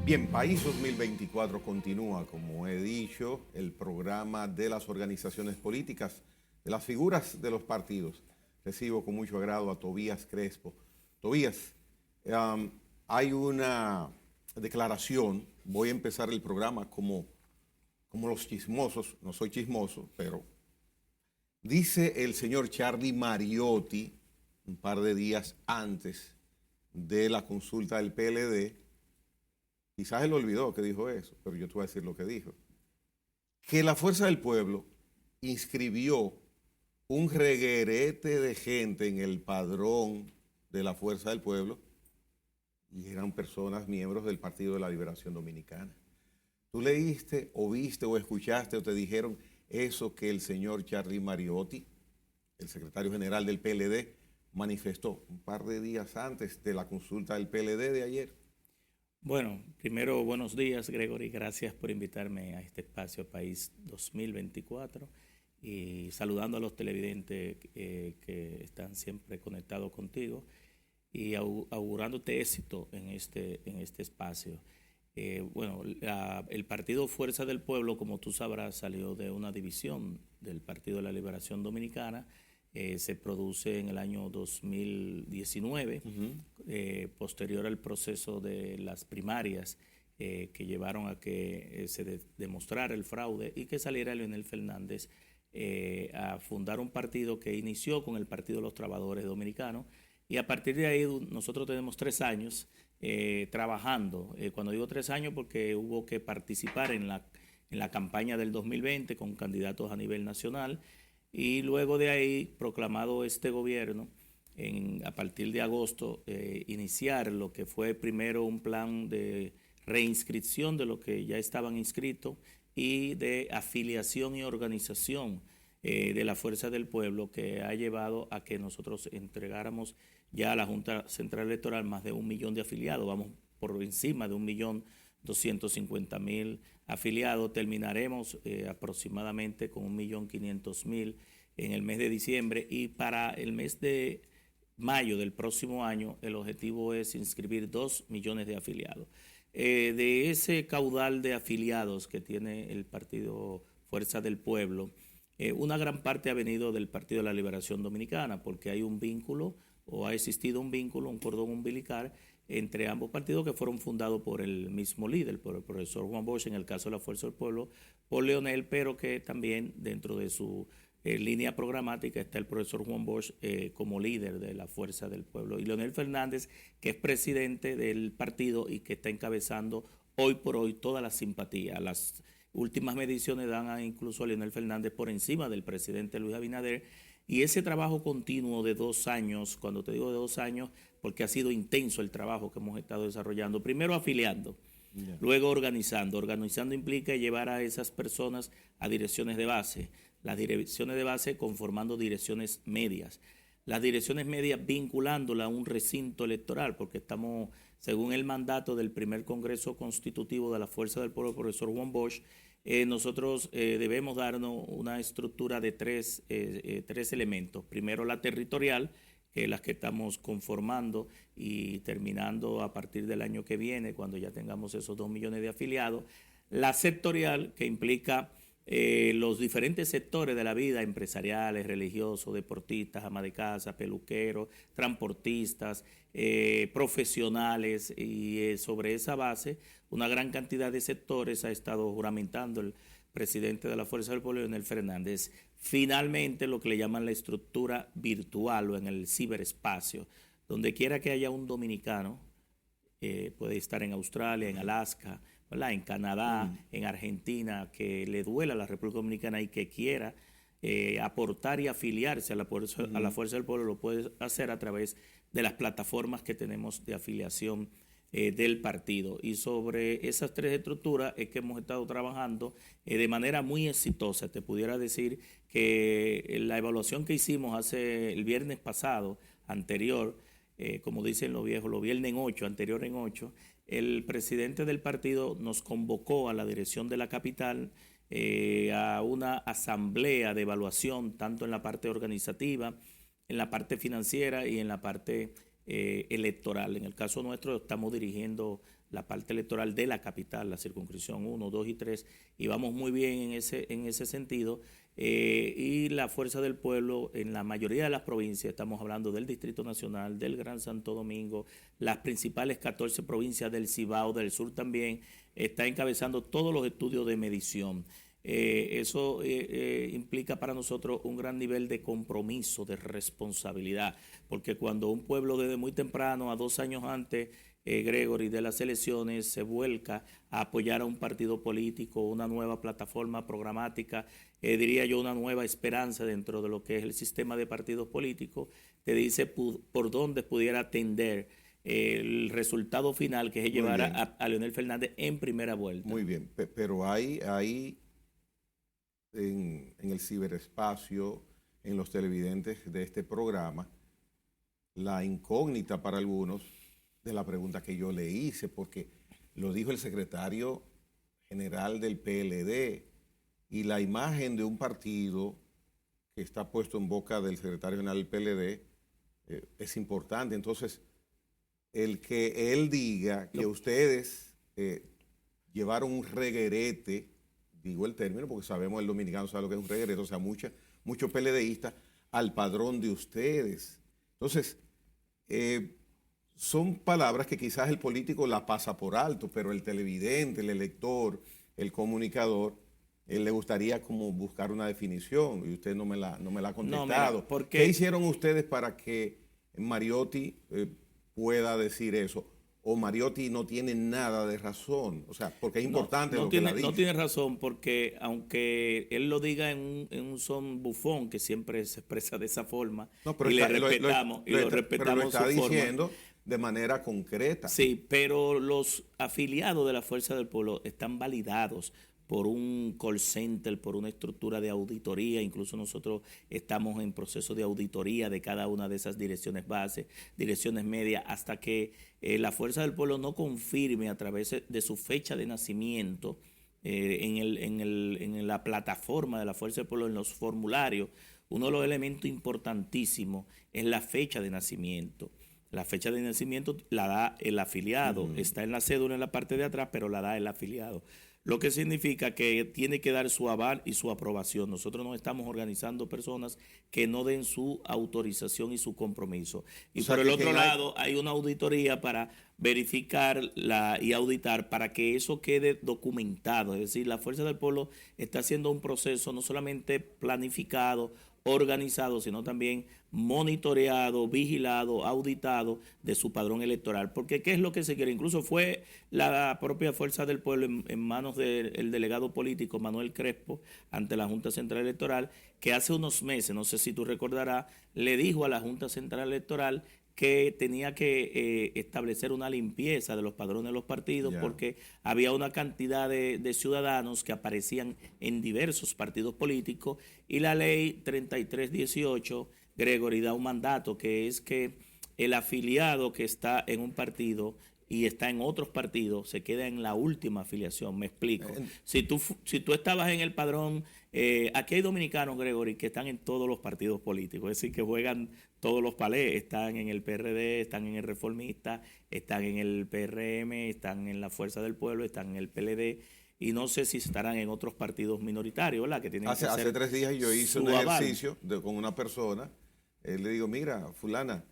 Bien, País 2024 continúa, como he dicho, el programa de las organizaciones políticas, de las figuras de los partidos. Recibo con mucho agrado a Tobías Crespo. Tobías, hay una declaración, voy a empezar el programa como los chismosos, no soy chismoso, pero dice el señor Charlie Mariotti, un par de días antes de la consulta del PLD, quizás él olvidó que dijo eso, pero yo te voy a decir lo que dijo. Que la Fuerza del Pueblo inscribió un reguerete de gente en el padrón de la Fuerza del Pueblo y eran personas miembros del Partido de la Liberación Dominicana. ¿Tú leíste o viste o escuchaste o te dijeron eso que el señor Charlie Mariotti, el secretario general del PLD, manifestó un par de días antes de la consulta del PLD de ayer? Bueno, primero buenos días, Gregory. Gracias por invitarme a este espacio País 2024 y saludando a los televidentes que están siempre conectados contigo y augurándote éxito en este espacio. El partido Fuerza del Pueblo, como tú sabrás, salió de una división del Partido de la Liberación Dominicana. Se produce en el año 2019, posterior al proceso de las primarias que llevaron a que se demostrara el fraude y que saliera Leonel Fernández a fundar un partido que inició con el Partido de los Trabajadores Dominicanos. Y a partir de ahí nosotros tenemos 3 años trabajando. Cuando digo 3 años porque hubo que participar en la campaña del 2020 con candidatos a nivel nacional. Y luego de ahí, proclamado este gobierno, a partir de agosto, iniciar lo que fue primero un plan de reinscripción de los que ya estaban inscritos y de afiliación y organización de la Fuerza del Pueblo, que ha llevado a que nosotros entregáramos ya a la Junta Central Electoral más de 1 millón de afiliados. Vamos por encima de 1.250.000 afiliados. Terminaremos aproximadamente con 1.500.000 en el mes de diciembre, y para el mes de mayo del próximo año el objetivo es inscribir 2 millones de afiliados. De ese caudal de afiliados que tiene el partido Fuerza del Pueblo, una gran parte ha venido del Partido de la Liberación Dominicana, porque hay un vínculo, o ha existido un vínculo, un cordón umbilical entre ambos partidos que fueron fundados por el mismo líder, por el profesor Juan Bosch, en el caso de la Fuerza del Pueblo, por Leonel, pero que también dentro de su línea programática está el profesor Juan Bosch como líder de la Fuerza del Pueblo, y Leonel Fernández, que es presidente del partido y que está encabezando hoy por hoy toda la simpatía. Las últimas mediciones dan incluso a Leonel Fernández por encima del presidente Luis Abinader. Y ese trabajo continuo de 2 años, cuando te digo de 2 años, porque ha sido intenso el trabajo que hemos estado desarrollando, primero afiliando, luego organizando. Organizando implica llevar a esas personas a direcciones de base, las direcciones de base conformando direcciones medias, las direcciones medias vinculándolas a un recinto electoral, porque estamos, según el mandato del primer Congreso Constitutivo de la Fuerza del Pueblo, profesor Juan Bosch, nosotros debemos darnos una estructura de 3 elementos. Primero la territorial, que es la que estamos conformando y terminando a partir del año que viene, cuando ya tengamos esos 2 millones de afiliados. La sectorial, que implica los diferentes sectores de la vida, empresariales, religiosos, deportistas, ama de casa, peluqueros, transportistas, profesionales, y sobre esa base una gran cantidad de sectores ha estado juramentando el presidente de la Fuerza del Pueblo, Leonel Fernández. Finalmente, lo que le llaman la estructura virtual o en el ciberespacio, donde quiera que haya un dominicano, puede estar en Australia, en Alaska, ¿verdad?, en Canadá, en Argentina, que le duela a la República Dominicana y que quiera aportar y afiliarse a la Fuerza del Pueblo, lo puede hacer a través de las plataformas que tenemos de afiliación del partido. Y sobre esas 3 estructuras es que hemos estado trabajando de manera muy exitosa. Te pudiera decir que la evaluación que hicimos el viernes pasado, anterior, como dicen los viejos, los viernes en 8, anterior en 8, el presidente del partido nos convocó a la dirección de la capital a una asamblea de evaluación, tanto en la parte organizativa, en la parte financiera y en la parte electoral. En el caso nuestro estamos dirigiendo la parte electoral de la capital, la circunscripción 1, 2 y 3, y vamos muy bien en ese sentido. Y la Fuerza del Pueblo en la mayoría de las provincias, estamos hablando del Distrito Nacional, del Gran Santo Domingo, las principales 14 provincias del Cibao, del sur también, está encabezando todos los estudios de medición. Eso implica para nosotros un gran nivel de compromiso, de responsabilidad, porque cuando un pueblo desde muy temprano, a 2 años antes, Gregory, de las elecciones, se vuelca a apoyar a un partido político, una nueva plataforma programática, diría yo una nueva esperanza dentro de lo que es el sistema de partidos políticos, te dice por dónde pudiera tender el resultado final, que es llevar a Leonel Fernández en primera vuelta. Muy bien, pero hay en el ciberespacio, en los televidentes de este programa, la incógnita para algunos de la pregunta que yo le hice, porque lo dijo el secretario general del PLD, y la imagen de un partido que está puesto en boca del secretario general del PLD es importante. Entonces, el que él diga que ustedes llevaron un reguerete, digo el término porque sabemos, el dominicano sabe lo que es un reguerete, o sea, muchos PLDistas al padrón de ustedes. Entonces, son palabras que quizás el político la pasa por alto, pero el televidente, el elector, el comunicador, le gustaría como buscar una definición, y usted no me la ha contestado. No, mira, ¿Qué hicieron ustedes para que Mariotti pueda decir eso? ¿O Mariotti no tiene nada de razón? O sea, porque es importante lo que él ha dicho. No tiene razón, porque aunque él lo diga en un son bufón, que siempre se expresa de esa forma, pero y le respetamos, pero lo está diciendo de manera concreta. Sí, pero los afiliados de la Fuerza del Pueblo están validados por un call center, por una estructura de auditoría. Incluso nosotros estamos en proceso de auditoría de cada una de esas direcciones base, direcciones medias, hasta que la Fuerza del Pueblo no confirme a través de su fecha de nacimiento en la plataforma de la Fuerza del Pueblo, en los formularios. Uno de los elementos importantísimos es la fecha de nacimiento. La fecha de nacimiento la da el afiliado, está en la cédula en la parte de atrás, pero la da el afiliado. Lo que significa que tiene que dar su aval y su aprobación. Nosotros no estamos organizando personas que no den su autorización y su compromiso. Y por el otro lado, hay una auditoría para verificar y auditar para que eso quede documentado. Es decir, la Fuerza del Pueblo está haciendo un proceso no solamente planificado, organizado, sino también monitoreado, vigilado, auditado de su padrón electoral. Porque ¿qué es lo que se quiere? Incluso fue la propia Fuerza del Pueblo en manos del delegado político Manuel Crespo ante la Junta Central Electoral, que hace unos meses, no sé si tú recordarás, le dijo a la Junta Central Electoral que tenía que establecer una limpieza de los padrones de los partidos, porque había una cantidad de ciudadanos que aparecían en diversos partidos políticos, y la ley 3318, Gregory, da un mandato, que es que el afiliado que está en un partido y está en otros partidos se queda en la última afiliación. Me explico. Si tú estabas en el padrón, aquí hay dominicanos, Gregory, que están en todos los partidos políticos, es decir, que juegan todos los palés, están en el PRD, están en el Reformista, están en el PRM, están en la Fuerza del Pueblo, están en el PLD, y no sé si estarán en otros partidos minoritarios, ¿verdad? Que tienen hace 3 días yo hice un ejercicio con una persona, le digo, mira, fulana,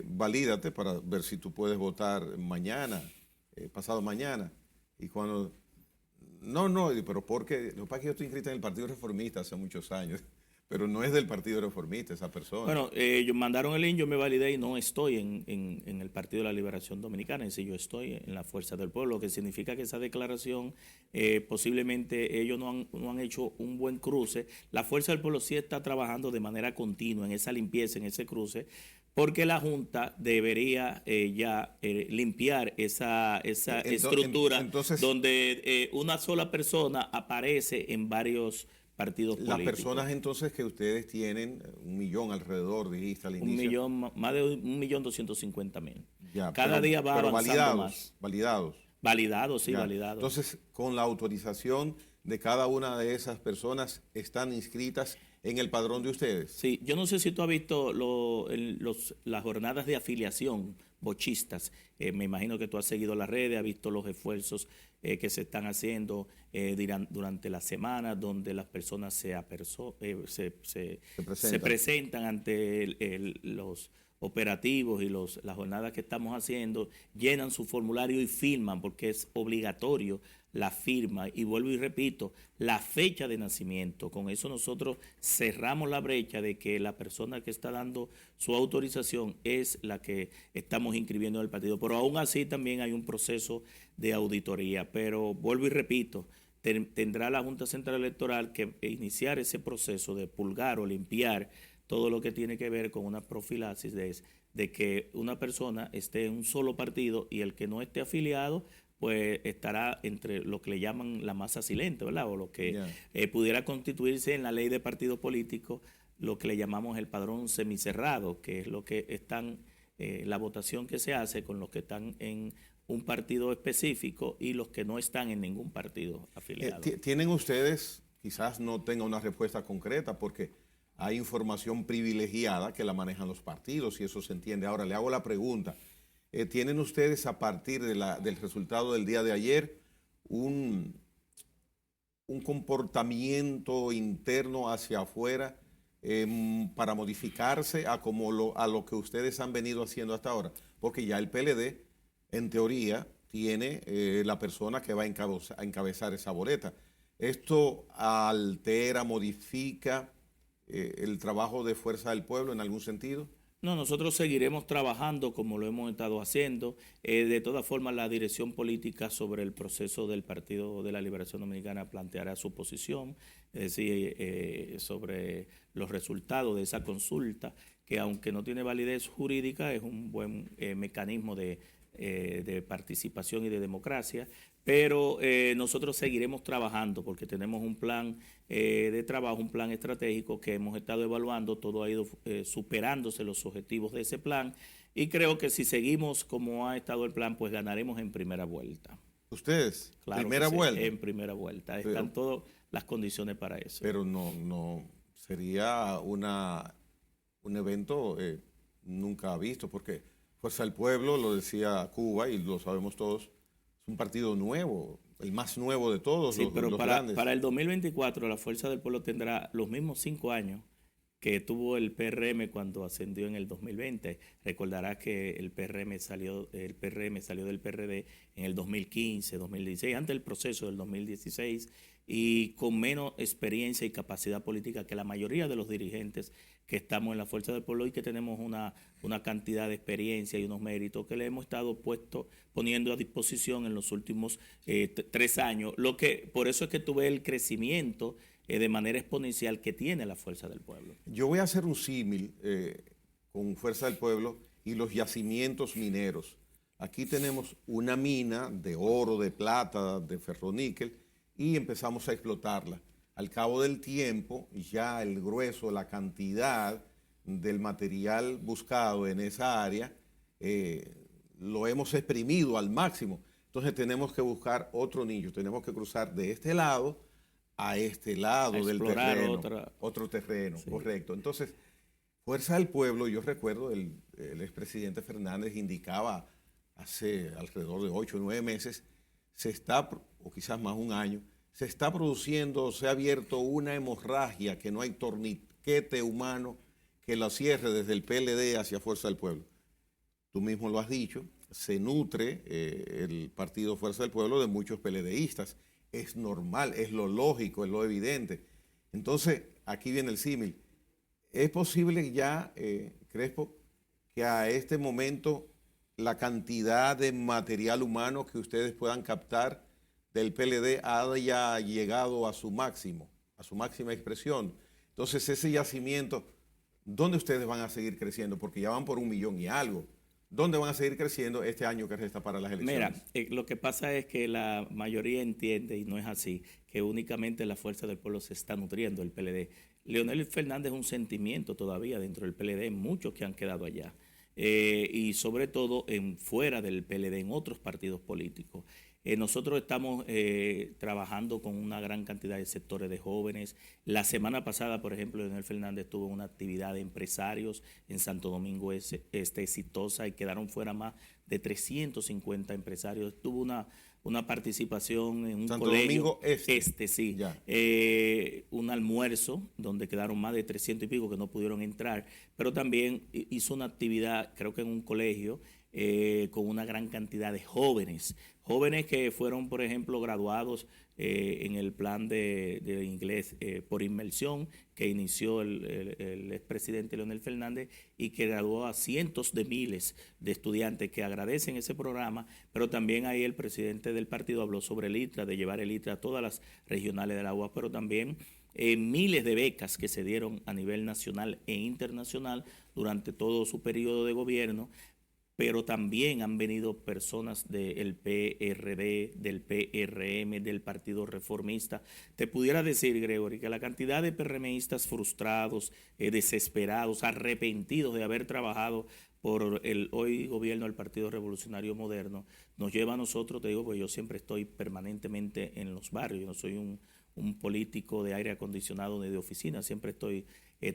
valídate para ver si tú puedes votar mañana, pasado mañana. Y cuando, no, pero porque, lo que pasa es que yo estoy inscrita en el Partido Reformista hace muchos años, pero no es del Partido Reformista esa persona. Bueno, ellos mandaron el link, yo me validé y no estoy en el Partido de la Liberación Dominicana, es decir, yo estoy en la Fuerza del Pueblo, que significa que esa declaración posiblemente ellos no han hecho un buen cruce. La Fuerza del Pueblo sí está trabajando de manera continua en esa limpieza, en ese cruce, porque la Junta debería limpiar esa estructura donde una sola persona aparece en varios partidos políticos. Las personas entonces que ustedes tienen, 1 millón alrededor, dijiste al inicio. Más de 1.250.000. Cada día va avanzando más. Validados. Validados, sí, validados. Entonces, con la autorización de cada una de esas personas, están inscritas en el padrón de ustedes. Sí, yo no sé si tú has visto las jornadas de afiliación bochistas. Me imagino que tú has seguido las redes, has visto los esfuerzos que se están haciendo durante la semana, donde las personas se presentan ante los operativos y las jornadas que estamos haciendo, llenan su formulario y firman, porque es obligatorio la firma, y vuelvo y repito, la fecha de nacimiento. Con eso nosotros cerramos la brecha de que la persona que está dando su autorización es la que estamos inscribiendo en el partido. Pero aún así también hay un proceso de auditoría. Pero vuelvo y repito, tendrá la Junta Central Electoral que iniciar ese proceso de purgar o limpiar todo lo que tiene que ver con una profilaxis de que una persona esté en un solo partido y el que no esté afiliado pues estará entre lo que le llaman la masa silente, ¿verdad? O lo que pudiera constituirse en la ley de partidos políticos, lo que le llamamos el padrón semicerrado, que es lo que están, la votación que se hace con los que están en un partido específico y los que no están en ningún partido afiliado. ¿Tienen ustedes, quizás no tenga una respuesta concreta, porque hay información privilegiada que la manejan los partidos y eso se entiende? Ahora le hago la pregunta. ¿Tienen ustedes a partir del resultado del día de ayer un comportamiento interno hacia afuera para modificarse a lo que ustedes han venido haciendo hasta ahora? Porque ya el PLD, en teoría, tiene la persona que va a encabezar esa boleta. ¿Esto altera, modifica el trabajo de Fuerza del Pueblo en algún sentido? No, nosotros seguiremos trabajando como lo hemos estado haciendo. De todas formas, la dirección política sobre el proceso del Partido de la Liberación Dominicana planteará su posición, es decir, sobre los resultados de esa consulta, que aunque no tiene validez jurídica, es un buen mecanismo de participación y de democracia, pero nosotros seguiremos trabajando porque tenemos un plan de trabajo, un plan estratégico que hemos estado evaluando, todo ha ido superándose los objetivos de ese plan y creo que si seguimos como ha estado el plan, pues ganaremos en primera vuelta. ¿Ustedes? Claro, ¿Primera vuelta? En primera vuelta, están todas las condiciones para eso. Pero no sería un evento nunca visto, porque Fuerza del Pueblo, lo decía Cuba y lo sabemos todos, es un partido nuevo, el más nuevo de todos. Sí, pero grandes. Para el 2024 la Fuerza del Pueblo tendrá los mismos 5 años que tuvo el PRM cuando ascendió en el 2020. Recordará que el PRM salió del PRD en el 2015, 2016, antes del proceso del 2016, y con menos experiencia y capacidad política que la mayoría de los dirigentes que estamos en la Fuerza del Pueblo y que tenemos una cantidad de experiencia y unos méritos que le hemos estado poniendo a disposición en los últimos 3 años. Por eso es que tuve el crecimiento de manera exponencial que tiene la Fuerza del Pueblo. Yo voy a hacer un símil con Fuerza del Pueblo y los yacimientos mineros. Aquí tenemos una mina de oro, de plata, de ferroníquel y empezamos a explotarla. Al cabo del tiempo, ya el grueso, la cantidad del material buscado en esa área, lo hemos exprimido al máximo. Entonces tenemos que buscar otro nicho, tenemos que cruzar de este lado a este lado del terreno, otro terreno, sí. Correcto. Entonces, Fuerza del Pueblo, yo recuerdo el expresidente Fernández indicaba hace alrededor de 8 o 9 meses, o quizás más un año, se está produciendo, se ha abierto una hemorragia que no hay torniquete humano que la cierre desde el PLD hacia Fuerza del Pueblo. Tú mismo lo has dicho, se nutre el partido Fuerza del Pueblo de muchos PLDistas. Es normal, es lo lógico, es lo evidente. Entonces, aquí viene el símil. ¿Es posible ya, Crespo, que a este momento la cantidad de material humano que ustedes puedan captar del PLD haya llegado a su máximo, a su máxima expresión? Entonces, ese yacimiento, ¿dónde ustedes van a seguir creciendo? Porque ya van por 1 millón y algo. ¿Dónde van a seguir creciendo este año que resta para las elecciones? Mira, lo que pasa es que la mayoría entiende, y no es así, que únicamente la Fuerza del Pueblo se está nutriendo el PLD. Leonel Fernández es un sentimiento todavía dentro del PLD, muchos que han quedado allá. Y sobre todo fuera del PLD, en otros partidos políticos. Nosotros estamos trabajando con una gran cantidad de sectores de jóvenes. La semana pasada, por ejemplo, Leonel Fernández tuvo una actividad de empresarios en Santo Domingo exitosa y quedaron fuera más de 350 empresarios. Tuvo una participación en un Santo colegio. Domingo Este. Sí. Un almuerzo donde quedaron más de 300 y pico que no pudieron entrar, pero también hizo una actividad, creo que en un colegio, con una gran cantidad de jóvenes que fueron, por ejemplo, graduados en el plan de inglés por inmersión que inició el expresidente Leonel Fernández y que graduó a cientos de miles de estudiantes que agradecen ese programa, pero también ahí el presidente del partido habló sobre el ITRA, de llevar el ITRA a todas las regionales de la UAS, pero también miles de becas que se dieron a nivel nacional e internacional durante todo su periodo de gobierno. Pero también han venido personas del PRD, del PRM, del Partido Reformista. Te pudiera decir, Gregory, que la cantidad de PRMistas frustrados, desesperados, arrepentidos de haber trabajado por el hoy gobierno del Partido Revolucionario Moderno, nos lleva a nosotros, te digo, porque yo siempre estoy permanentemente en los barrios, yo no soy un político de aire acondicionado ni de oficina, siempre estoy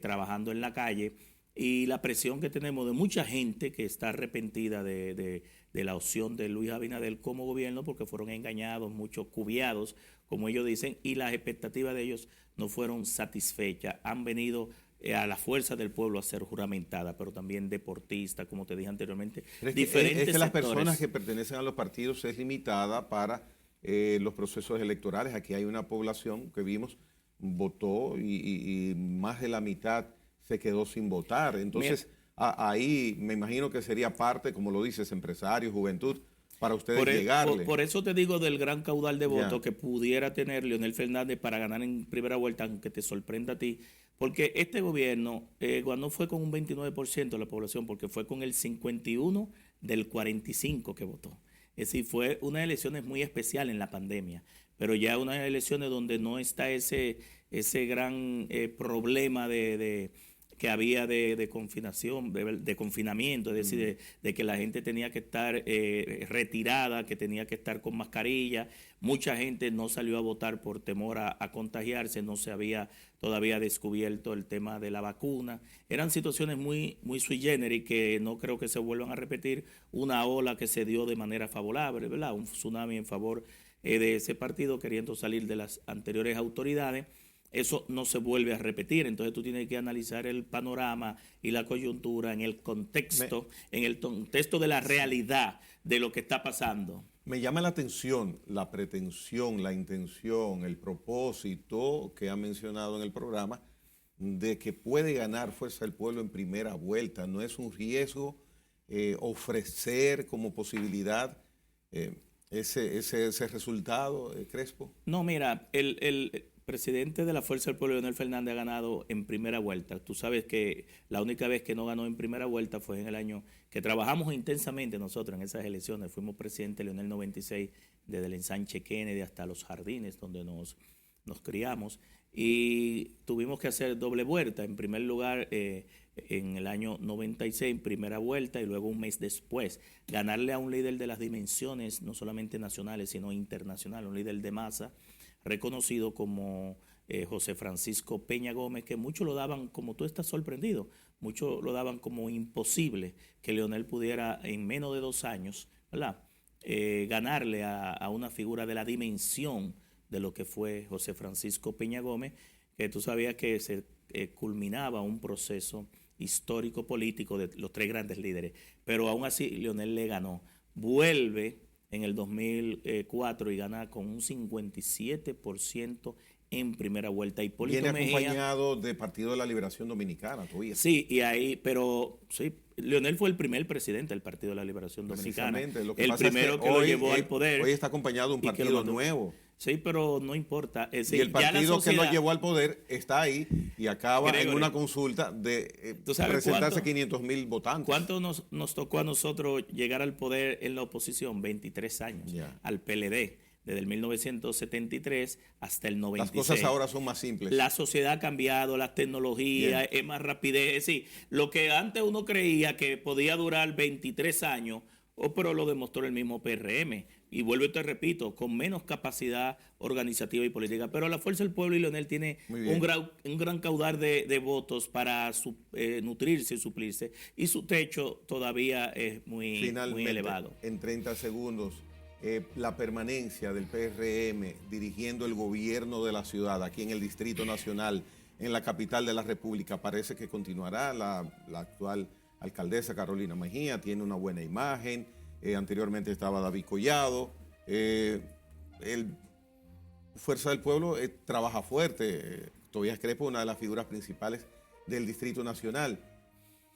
trabajando en la calle. Y la presión que tenemos de mucha gente que está arrepentida de la opción de Luis Abinader como gobierno porque fueron engañados, muchos cubiados, como ellos dicen, y las expectativas de ellos no fueron satisfechas. Han venido a la fuerza del pueblo a ser juramentada, pero también deportistas, como te dije anteriormente. Diferentes es que las personas que pertenecen a los partidos es limitada para los procesos electorales. Aquí hay una población que vimos, votó y más de la mitad se quedó sin votar. Entonces, ahí me imagino que sería parte, como lo dices, empresarios, juventud, para ustedes llegarle. Por eso te digo del gran caudal de votos que pudiera tener Leonel Fernández para ganar en primera vuelta, aunque te sorprenda a ti, porque este gobierno no fue con un 29% de la población, porque fue con el 51% del 45% que votó. Es decir, fue unas elecciones muy especiales en la pandemia, pero ya unas elecciones donde no está ese gran problema que había de confinación, de confinamiento, es decir, de que la gente tenía que estar retirada, que tenía que estar con mascarilla. Mucha gente no salió a votar por temor a contagiarse, no se había todavía descubierto el tema de la vacuna. Eran situaciones muy sui generis que no creo que se vuelvan a repetir. Una ola que se dio de manera favorable, ¿verdad? Un tsunami en favor de ese partido queriendo salir de las anteriores autoridades. Eso no se vuelve a repetir, entonces tú tienes que analizar el panorama y la coyuntura en el contexto de la realidad de lo que está pasando. Me llama la atención la pretensión, la intención, el propósito que ha mencionado en el programa de que puede ganar Fuerza del Pueblo en primera vuelta. ¿No es un riesgo ofrecer como posibilidad ese resultado, Crespo? No, mira, el presidente de la Fuerza del Pueblo, Leonel Fernández, ha ganado en primera vuelta. Tú sabes que la única vez que no ganó en primera vuelta fue en el año que trabajamos intensamente nosotros en esas elecciones. Fuimos presidente Leonel 96 desde el ensanche Kennedy hasta Los Jardines, donde nos criamos. Y tuvimos que hacer doble vuelta. En primer lugar, en el año 96, primera vuelta, y luego un mes después, ganarle a un líder de las dimensiones, no solamente nacionales, sino internacionales, un líder de masa, reconocido como José Francisco Peña Gómez, que muchos lo daban, como tú estás sorprendido, muchos lo daban como imposible que Leonel pudiera en menos de 2 años, ¿verdad? Ganarle a una figura de la dimensión de lo que fue José Francisco Peña Gómez, que tú sabías que se culminaba un proceso histórico político de los 3 grandes líderes, pero aún así Leonel le ganó. Vuelve en el 2004 y gana con un 57% en primera vuelta. Hipólito Viene Mejía, acompañado de Partido de la Liberación Dominicana todavía. Sí, y ahí, pero sí, Leonel fue el primer presidente del Partido de la Liberación Dominicana. Lo que el primero es que lo llevó al poder. Hoy está acompañado de un partido nuevo. Sí, pero no importa. Y el partido que lo llevó al poder está ahí y acaba en una consulta de presentarse 500,000 votantes. ¿Cuánto nos tocó a nosotros llegar al poder en la oposición? 23 años. Al PLD, desde el 1973 hasta el 96. Las cosas ahora son más simples. La sociedad ha cambiado, las tecnologías, es más rapidez. Es decir, lo que antes uno creía que podía durar 23 años, pero lo demostró el mismo PRM. y vuelvo y te repito, con menos capacidad organizativa y política. Pero la Fuerza del Pueblo y Leonel tiene un gran caudal de votos para nutrirse y suplirse, y su techo todavía es muy elevado. En 30 segundos, la permanencia del PRM dirigiendo el gobierno de la ciudad aquí en el Distrito Nacional, en la capital de la República, parece que continuará. La actual alcaldesa Carolina Mejía tiene una buena imagen. Anteriormente estaba David Collado. Fuerza del Pueblo trabaja fuerte. Tobías Crespo, una de las figuras principales del Distrito Nacional.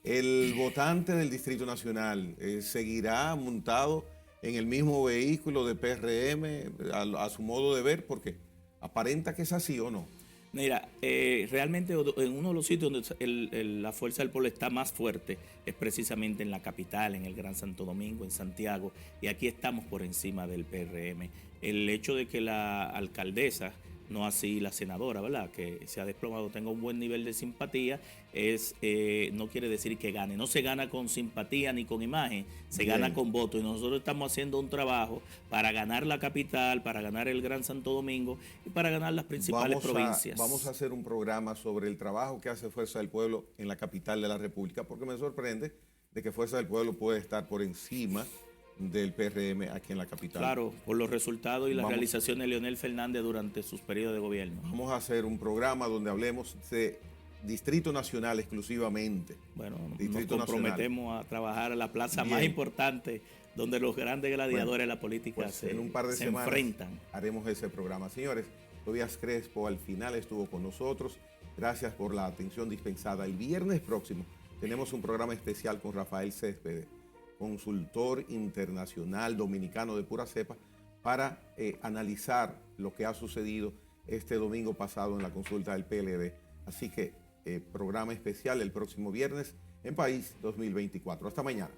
El votante del Distrito Nacional seguirá montado en el mismo vehículo de PRM a su modo de ver, porque aparenta que es así, ¿o no? Mira, realmente en uno de los sitios donde la Fuerza del Pueblo está más fuerte es precisamente en la capital, en el Gran Santo Domingo, en Santiago, y aquí estamos por encima del PRM. El hecho de que la alcaldesa, no así la senadora, ¿verdad?, que se ha desplomado, tenga un buen nivel de simpatía, no quiere decir que gane. No se gana con simpatía ni con imagen, se gana con voto. Y nosotros estamos haciendo un trabajo para ganar la capital, para ganar el Gran Santo Domingo y para ganar las principales provincias. Vamos a hacer un programa sobre el trabajo que hace Fuerza del Pueblo en la capital de la República, porque me sorprende de que Fuerza del Pueblo puede estar por encima del PRM aquí en la capital. Claro, por los resultados y las realizaciones de Leonel Fernández durante sus periodos de gobierno. Vamos a hacer un programa donde hablemos de Distrito Nacional exclusivamente. Bueno, nos comprometemos a trabajar a la plaza más importante donde los grandes gladiadores de la política en un par de semanas enfrentan. Haremos ese programa. Señores, Tobías Crespo al final estuvo con nosotros. Gracias por la atención dispensada. El viernes próximo tenemos un programa especial con Rafael Céspedes, consultor internacional dominicano de pura cepa, para analizar lo que ha sucedido este domingo pasado en la consulta del PLD. Así que programa especial el próximo viernes en País 2024. Hasta mañana.